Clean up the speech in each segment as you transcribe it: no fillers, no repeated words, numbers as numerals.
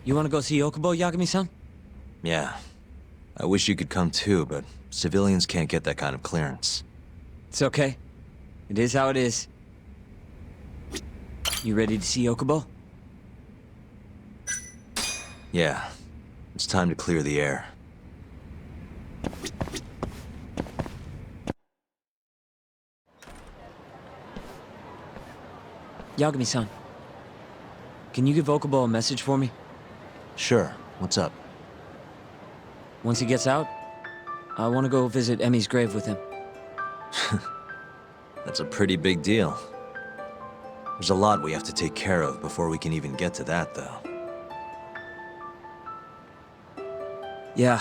You wanna go see Okubo, Yagami-san? Yeah. I wish you could come too, but civilians can't get that kind of clearance. It's okay. It is how it is. You ready to see Okubo? Yeah. It's time to clear the air. Yagami-san, can you give Okubo a message for me? Sure. What's up? Once he gets out, I want to go visit Emmy's grave with him. That's a pretty big deal. There's a lot we have to take care of before we can even get to that, though. Yeah.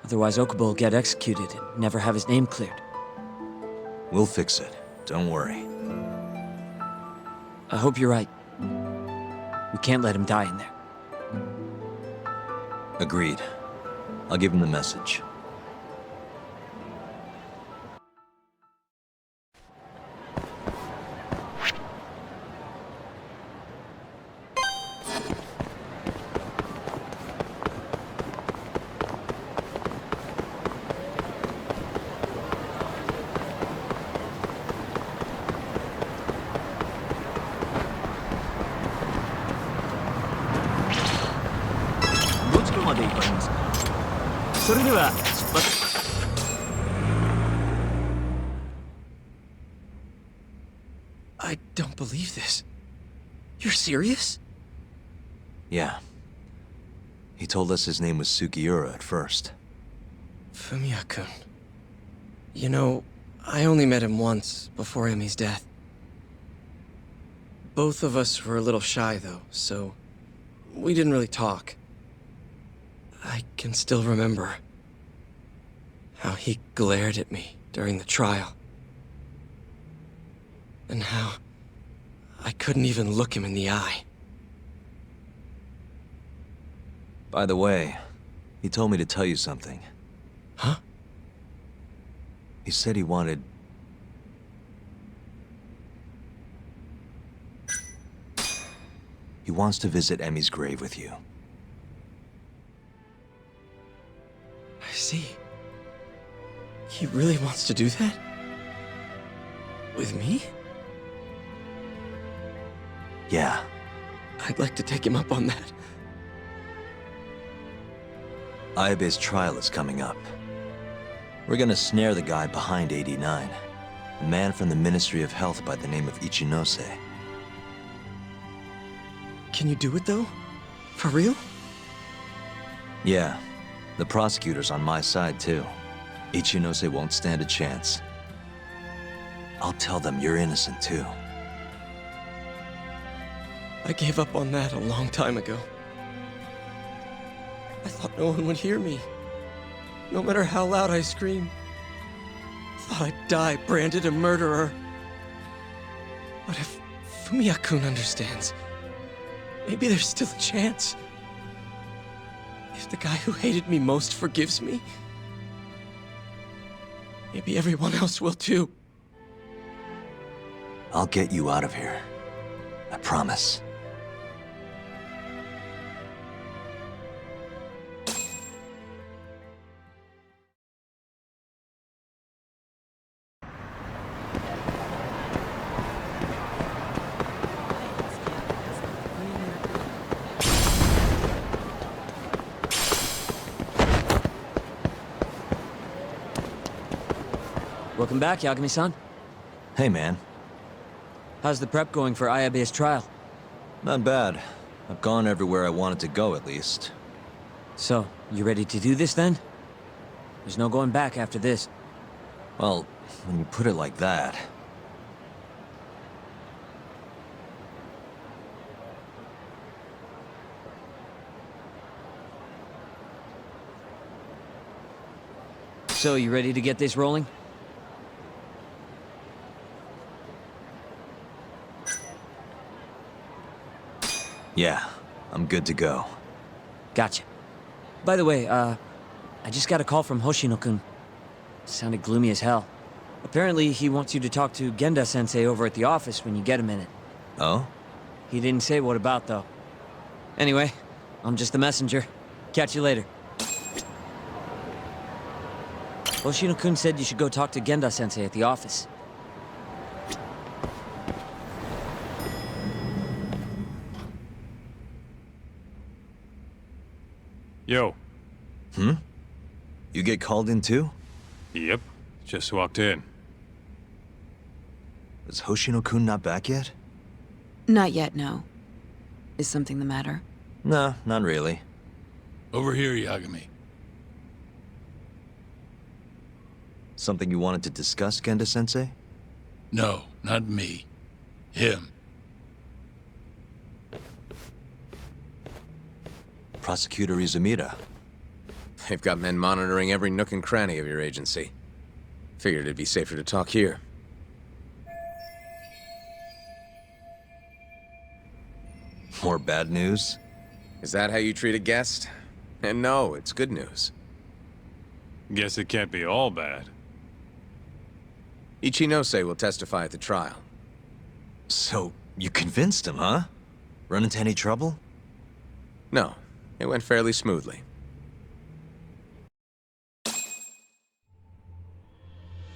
Otherwise, Okubo will get executed and never have his name cleared. We'll fix it. Don't worry. I hope you're right. We can't let him die in there. Agreed. I'll give him the message. I don't believe this. You're serious? Yeah. He told us his name was Sugiura at first. Fumiya-kun. You know, I only met him once, before Emmy's death. Both of us were a little shy, though, so we didn't really talk. I can still remember how he glared at me during the trial. And how I couldn't even look him in the eye. By the way, he told me to tell you something. Huh? He said he wanted... He wants to visit Emmy's grave with you. I see. He really wants to do that? With me? Yeah. I'd like to take him up on that. 𝐈𝐼𝐆 trial is coming up. We're gonna snare the guy behind 89. A man from the Ministry of Health by the name of Ichinose. Can you do it, though? For real? Yeah. The prosecutor's on my side, too. Ichinose won't stand a chance. I'll tell them you're innocent, too. I gave up on that a long time ago. I thought no one would hear me, no matter how loud I screamed. Thought I'd die branded a murderer. But if Fumiya-kun understands, maybe there's still a chance. If the guy who hated me most forgives me, maybe everyone else will too. I'll get you out of here. I promise. Welcome back, Yagami-san. Hey, man. How's the prep going for 𝐈𝐼𝐆 trial? Not bad. I've gone everywhere I wanted to go, at least. So, you ready to do this then? There's no going back after this. Well, when you put it like that... So, you ready to get this rolling? Yeah, I'm good to go. Gotcha. By the way, I just got a call from Hoshino-kun. Sounded gloomy as hell. Apparently, he wants you to talk to Genda-sensei over at the office when you get a minute. Oh? He didn't say what about, though. Anyway, I'm just the messenger. Catch you later. Hoshino-kun said you should go talk to Genda-sensei at the office. Yo. You get called in too? Yep. Just walked in. Is Hoshino-kun not back yet? Not yet, no. Is something the matter? No, not really. Over here, Yagami. Something you wanted to discuss, Genda-sensei? No, not me. Him. Prosecutor Izumida. They've got men monitoring every nook and cranny of your agency. Figured it'd be safer to talk here. More bad news? Is that how you treat a guest? And no, it's good news. Guess it can't be all bad. Ichinose will testify at the trial. So, you convinced him, huh? Run into any trouble? No, it went fairly smoothly.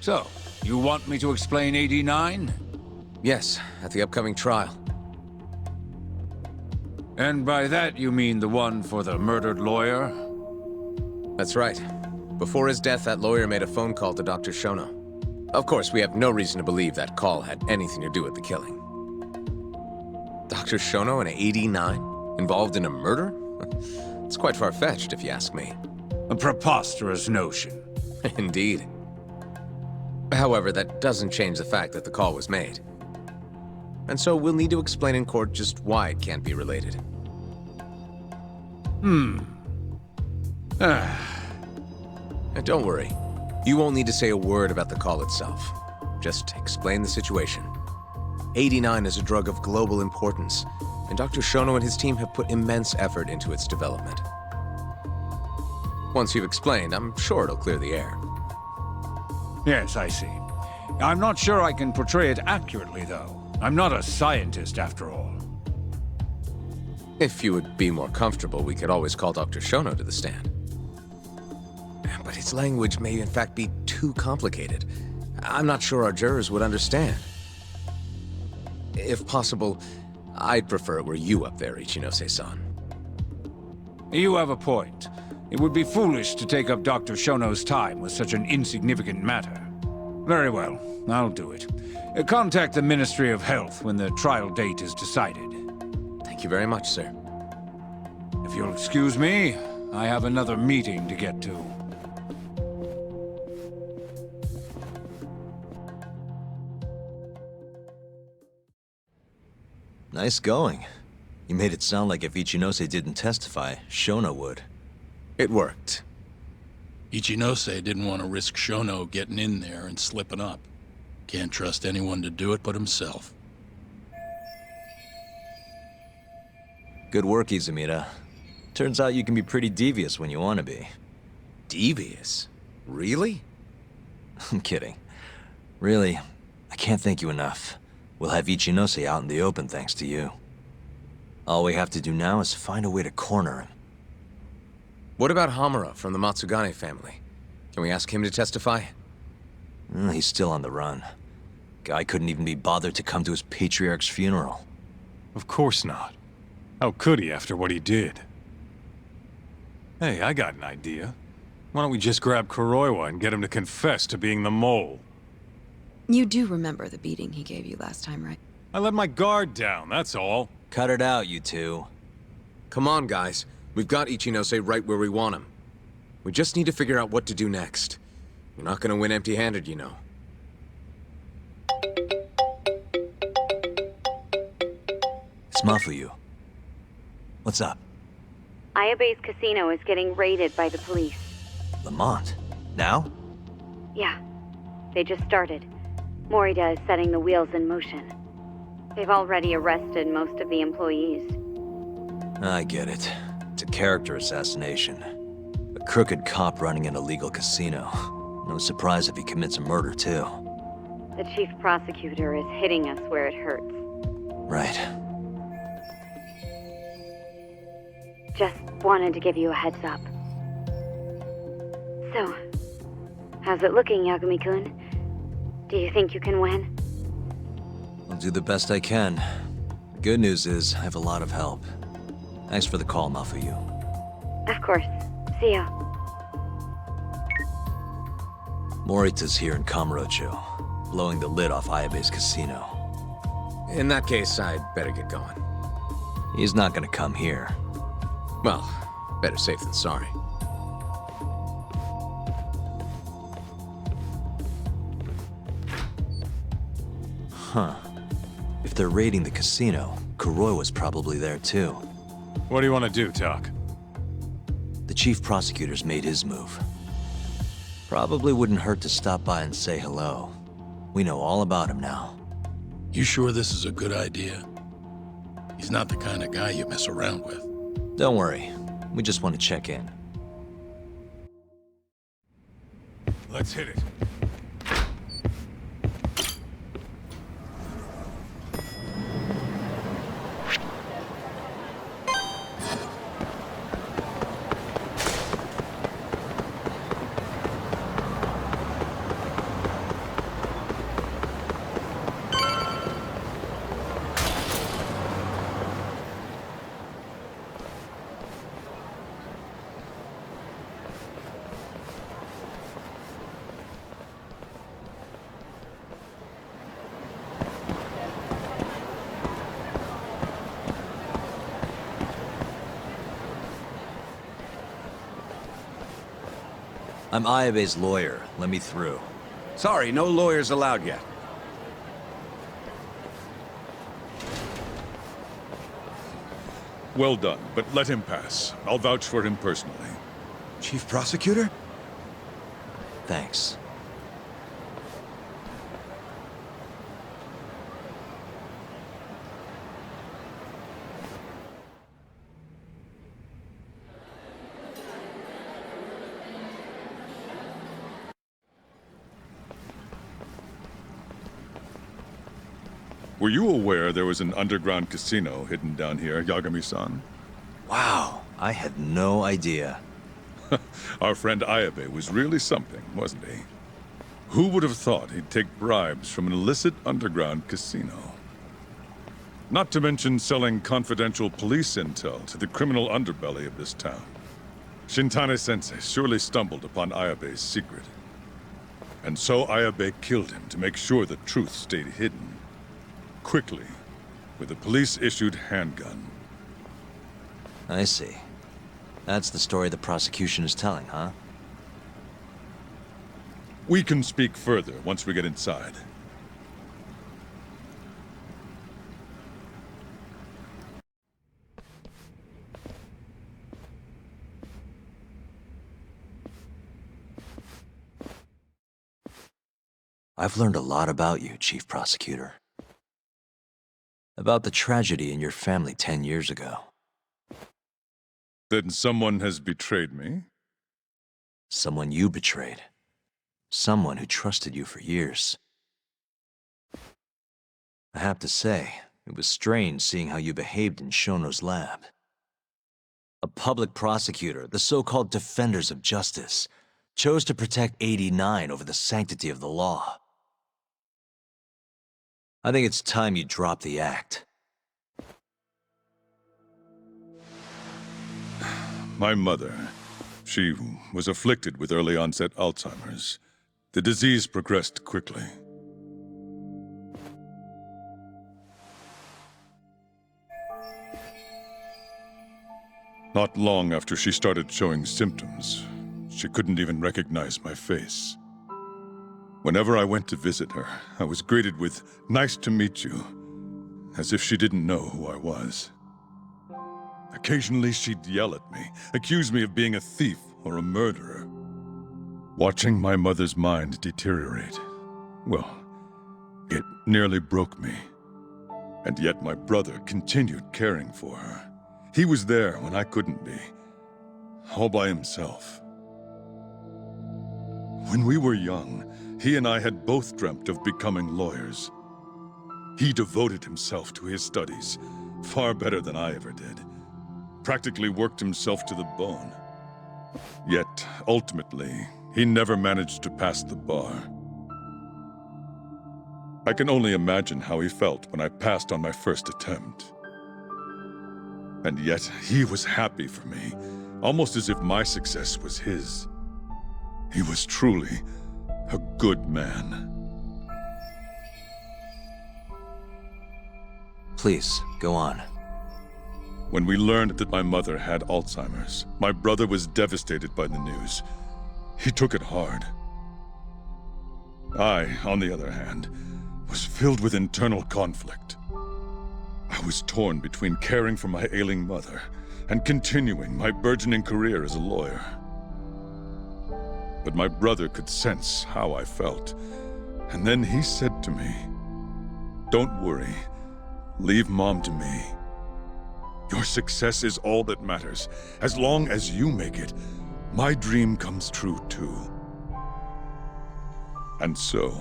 So, you want me to explain 89? Yes, at the upcoming trial. And by that you mean the one for the murdered lawyer? That's right. Before his death, that lawyer made a phone call to Dr. Shono. Of course, we have no reason to believe that call had anything to do with the killing. Dr. Shono and 89? Involved in a murder? It's quite far-fetched, if you ask me. A preposterous notion. Indeed. However, that doesn't change the fact that the call was made. And so we'll need to explain in court just why it can't be related. And don't worry. You won't need to say a word about the call itself. Just explain the situation. 89 is a drug of global importance, and Dr. Shono and his team have put immense effort into its development. Once you've explained, I'm sure it'll clear the air. Yes, I see. I'm not sure I can portray it accurately, though. I'm not a scientist, after all. If you would be more comfortable, we could always call Dr. Shono to the stand. But his language may in fact be too complicated. I'm not sure our jurors would understand. If possible, I'd prefer it were you up there, Ichinose-san. You have a point. It would be foolish to take up Dr. Shono's time with such an insignificant matter. Very well, I'll do it. Contact the Ministry of Health when the trial date is decided. Thank you very much, sir. If you'll excuse me, I have another meeting to get to. Nice going. You made it sound like if Ichinose didn't testify, Shono would. It worked. Ichinose didn't want to risk Shono getting in there and slipping up. Can't trust anyone to do it but himself. Good work, Izumida. Turns out you can be pretty devious when you want to be. Devious? Really? I'm kidding. Really, I can't thank you enough. We'll have Ichinose out in the open thanks to you. All we have to do now is find a way to corner him. What about Hamura from the Matsugane family? Can we ask him to testify? He's still on the run. Guy couldn't even be bothered to come to his patriarch's funeral. Of course not. How could he after what he did? Hey, I got an idea. Why don't we just grab Kuroiwa and get him to confess to being the mole? You do remember the beating he gave you last time, right? I let my guard down, that's all. Cut it out, you two. Come on, guys. We've got Ichinose right where we want him. We just need to figure out what to do next. You're not gonna win empty-handed, you know. It's Mafuyu. What's up? 𝐊𝐼𝐆 casino is getting raided by the police. Lamont? Now? Yeah, they just started. Morita is setting the wheels in motion. They've already arrested most of the employees. I get it. It's a character assassination. A crooked cop running an illegal casino. No surprise if he commits a murder, too. The chief prosecutor is hitting us where it hurts. Right. just wanted to give you a heads up. So, how's it looking, Yagami-kun? Do you think you can win? I'll do the best I can. The good news is, I have a lot of help. Thanks for the call, Mafuyu. Of course. See ya. Morita's here in Kamurocho, blowing the lid off 𝐈𝐼𝐆 casino. In that case, I'd better get going. He's not gonna come here. Well, better safe than sorry. Huh. If they're raiding the casino, Kuroi was probably there too. What do you want to do, Doc? The chief prosecutor's made his move. Probably wouldn't hurt to stop by and say hello. We know all about him now. You sure this is a good idea? He's not the kind of guy you mess around with. Don't worry. We just want to check in. Let's hit it. I'm 𝐈𝐼𝐆's lawyer. Let me through. Sorry, no lawyers allowed yet. Well done, but let him pass. I'll vouch for him personally. Chief Prosecutor? Thanks. Were you aware there was an underground casino hidden down here, Yagami-san? Wow, I had no idea. Our friend 𝐈𝐼𝐆 was really something, wasn't he? Who would have thought he'd take bribes from an illicit underground casino? Not to mention selling confidential police intel to the criminal underbelly of this town. Shintane-sensei surely stumbled upon 𝐈𝐼𝐆's secret. And so 𝐈𝐼𝐆 killed him to make sure the truth stayed hidden. Quickly, with a police-issued handgun. I see. That's the story the prosecution is telling, huh? We can speak further once we get inside. I've learned a lot about you, Chief Prosecutor. About the tragedy in your family 10 years ago. Then someone has betrayed me? Someone you betrayed. Someone who trusted you for years. I have to say, it was strange seeing how you behaved in Shono's lab. A public prosecutor, the so-called defenders of justice, chose to protect 89 over the sanctity of the law. I think it's time you drop the act. My mother, she was afflicted with early-onset Alzheimer's. The disease progressed quickly. Not long after she started showing symptoms, she couldn't even recognize my face. Whenever I went to visit her, I was greeted with, "Nice to meet you," as if she didn't know who I was. Occasionally she'd yell at me, accuse me of being a thief or a murderer. Watching my mother's mind deteriorate, well, it nearly broke me. And yet my brother continued caring for her. He was there when I couldn't be, all by himself. When we were young, he and I had both dreamt of becoming lawyers. He devoted himself to his studies, far better than I ever did. practically worked himself to the bone. Yet, ultimately, he never managed to pass the bar. I can only imagine how he felt when I passed on my first attempt. And yet, he was happy for me, almost as if my success was his. He was truly a good man. Please, go on. When we learned that my mother had Alzheimer's, my brother was devastated by the news. He took it hard. I, on the other hand, was filled with internal conflict. I was torn between caring for my ailing mother and continuing my burgeoning career as a lawyer. But my brother could sense how I felt, and then he said to me, "Don't worry, leave Mom to me. Your success is all that matters. As long as you make it, my dream comes true too." And so,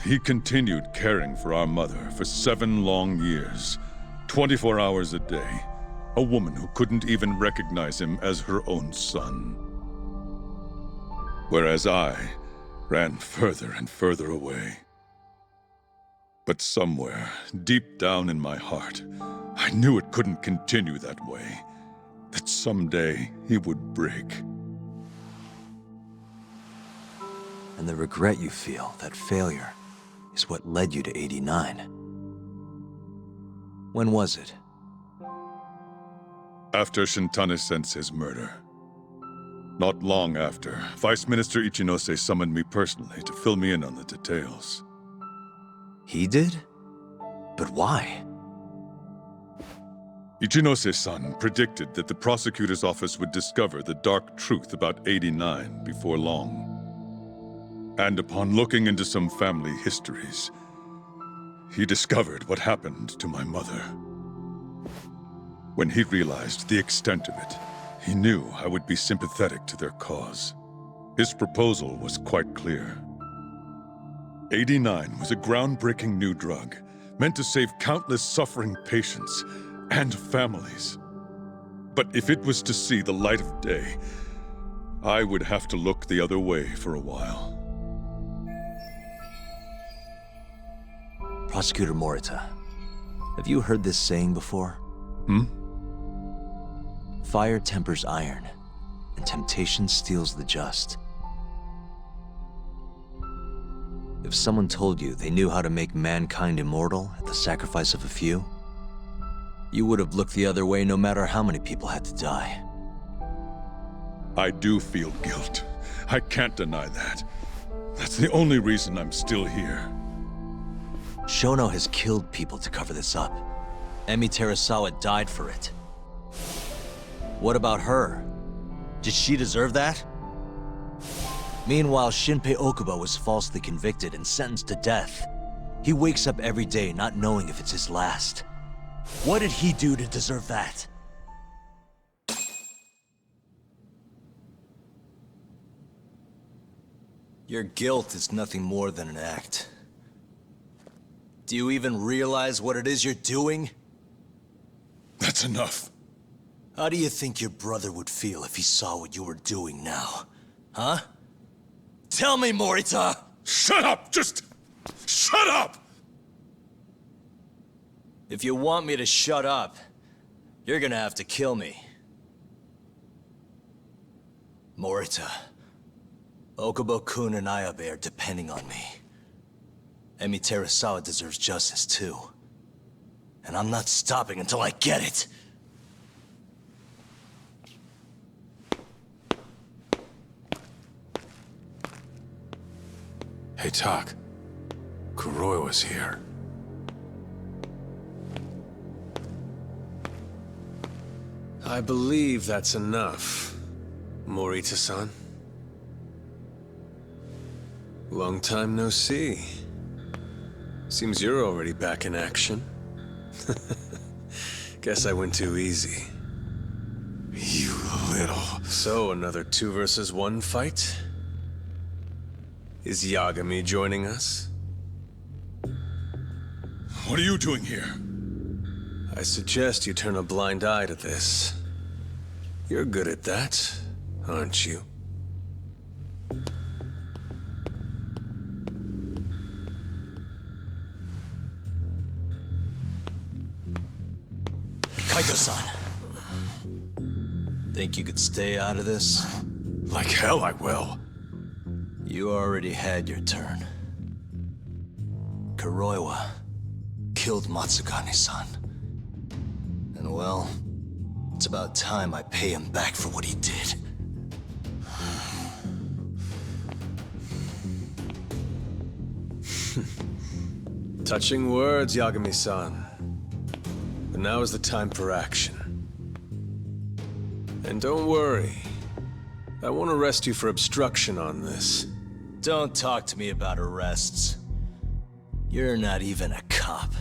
he continued caring for our mother for 7 long years, 24 hours a day, a woman who couldn't even recognize him as her own son. Whereas I ran further and further away. But somewhere, deep down in my heart, I knew it couldn't continue that way, that someday he would break. And the regret you feel, that failure, is what led you to 89. When was it? After Shintane-sensei's murder. Not long after, Vice Minister Ichinose summoned me personally to fill me in on the details. He did? But why? Ichinose-san predicted that the prosecutor's office would discover the dark truth about 89 before long. And upon looking into some family histories, he discovered what happened to my mother. When he realized the extent of it, he knew I would be sympathetic to their cause. His proposal was quite clear. 89 was a groundbreaking new drug, meant to save countless suffering patients and families. But if it was to see the light of day, I would have to look the other way for a while. Prosecutor Morita, have you heard this saying before? Fire tempers iron, and temptation steals the just. If someone told you they knew how to make mankind immortal at the sacrifice of a few, you would have looked the other way no matter how many people had to die. I do feel guilt. I can't deny that. That's the only reason I'm still here. Shono has killed people to cover this up. Emi Terasawa died for it. What about her? Did she deserve that? Meanwhile, Shinpei Okubo was falsely convicted and sentenced to death. He wakes up every day not knowing if it's his last. What did he do to deserve that? Your guilt is nothing more than an act. Do you even realize what it is you're doing? That's enough. How do you think your brother would feel if he saw what you were doing now? Huh? Tell me, Morita! Shut up! Just shut up! If you want me to shut up, you're gonna have to kill me. Morita, Okubo-kun and Ayabe are depending on me. Emi Terasawa deserves justice too. And I'm not stopping until I get it. Hey, Tak. Kuroi was here. I believe that's enough, Morita-san. Long time no see. Seems you're already back in action. Guess I went too easy. You little... So, another 2 versus 1 fight? Is Yagami joining us? What are you doing here? I suggest you turn a blind eye to this. You're good at that, aren't you? Kaito-san. Think you could stay out of this? Like hell I will. You already had your turn. Kuroiwa killed Matsukane-san. And well, it's about time I pay him back for what he did. Touching words, Yagami-san. But now is the time for action. And don't worry. I won't arrest you for obstruction on this. Don't talk to me about arrests. You're not even a cop.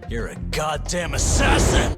You're a goddamn assassin!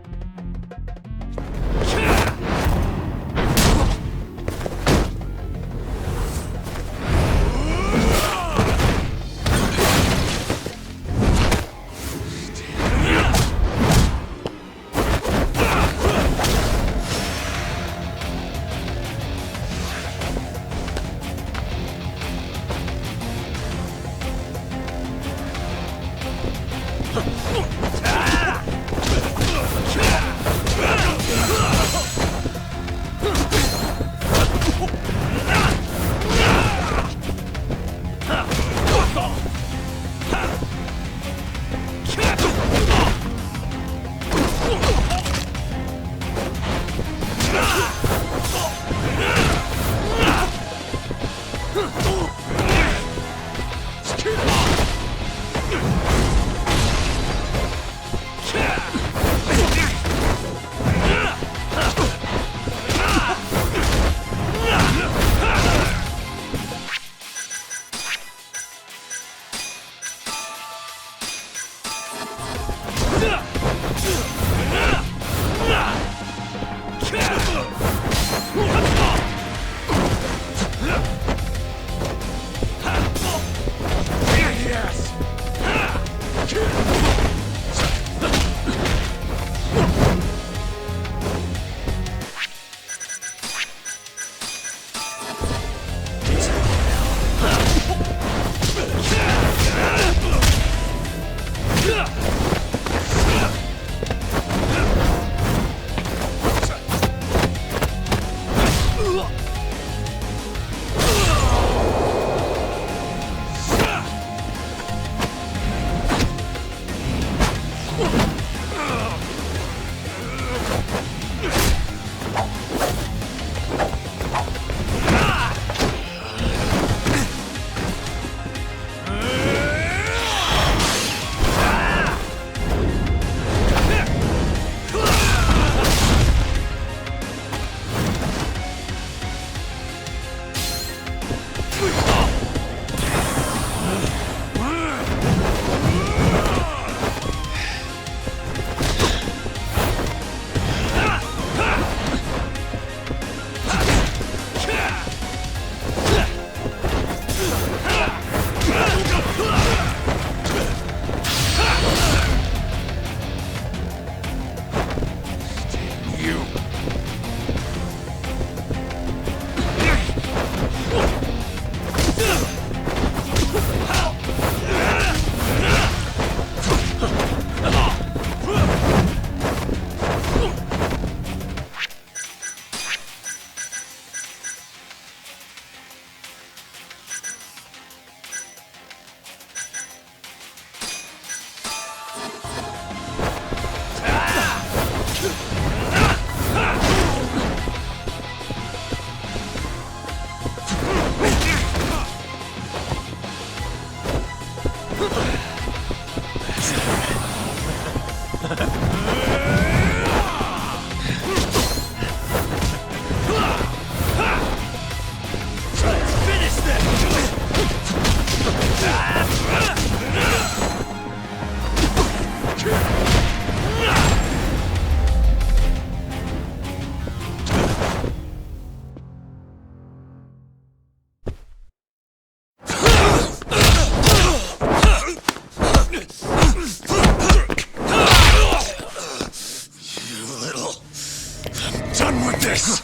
Done done with this!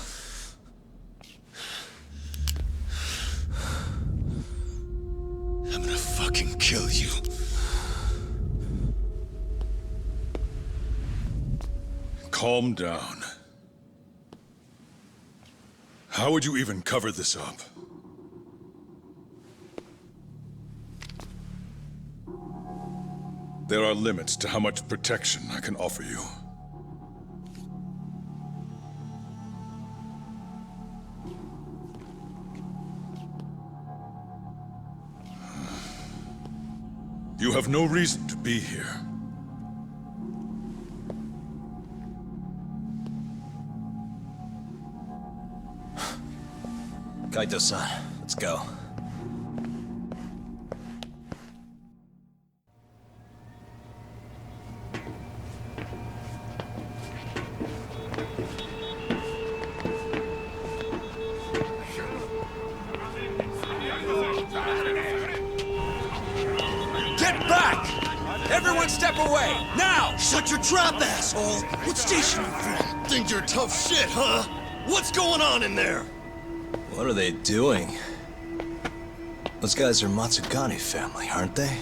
I'm gonna fucking kill you. Calm down. How would you even cover this up? There are limits to how much protection I can offer you. You have no reason to be here. Kaito-san, let's go. Get back! Everyone step away, now! Shut your trap, asshole! What station you from? Think you're tough shit, huh? What's going on in there? What are they doing? Those guys are Matsukane family, aren't they?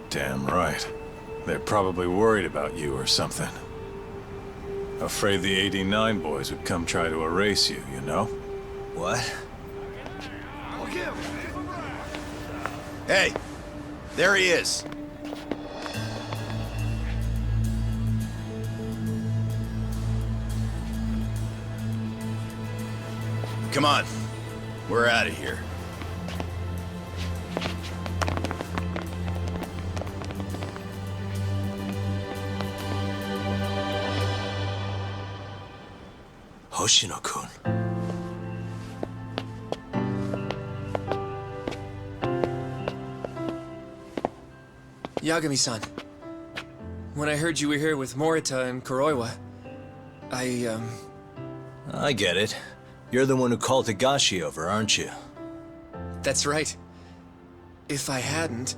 Damn right. They're probably worried about you or something. Afraid the 89 boys would come try to erase you, you know? What? Hey, there he is. Come on, we're out of here. Hoshino-kun. Yagami-san, when I heard you were here with Morita and Kuroiwa, I get it. You're the one who called Higashi over, aren't you? That's right. If I hadn't,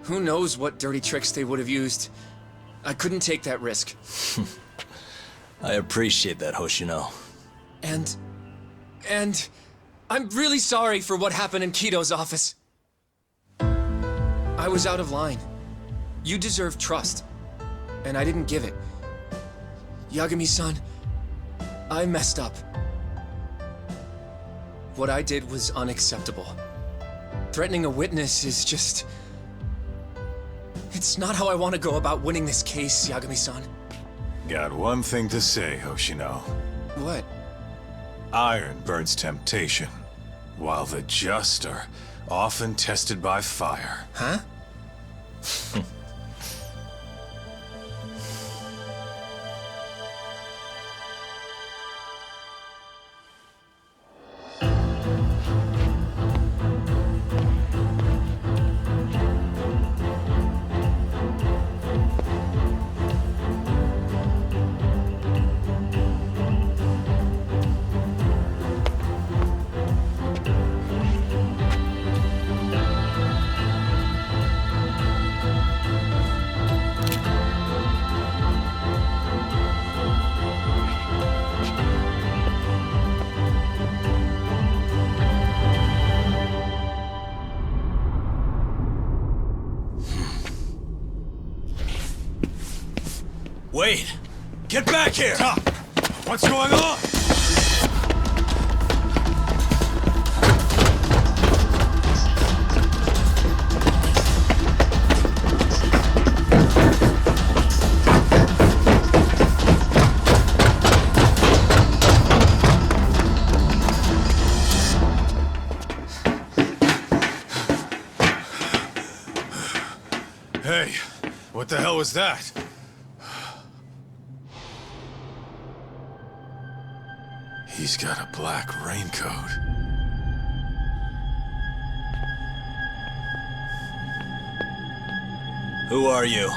who knows what dirty tricks they would have used. I couldn't take that risk. I appreciate that, Hoshino. And I'm really sorry for what happened in Kito's office. I was out of line. You deserve trust, and I didn't give it. Yagami-san, I messed up. What I did was unacceptable. Threatening a witness is just... It's not how I want to go about winning this case, Yagami-san. Got one thing to say, Hoshino. What? Iron burns temptation, while the just are often tested by fire. Huh? Wait! Get back here! What's going on? Hey, what the hell was that? He's got a black raincoat. Who are you?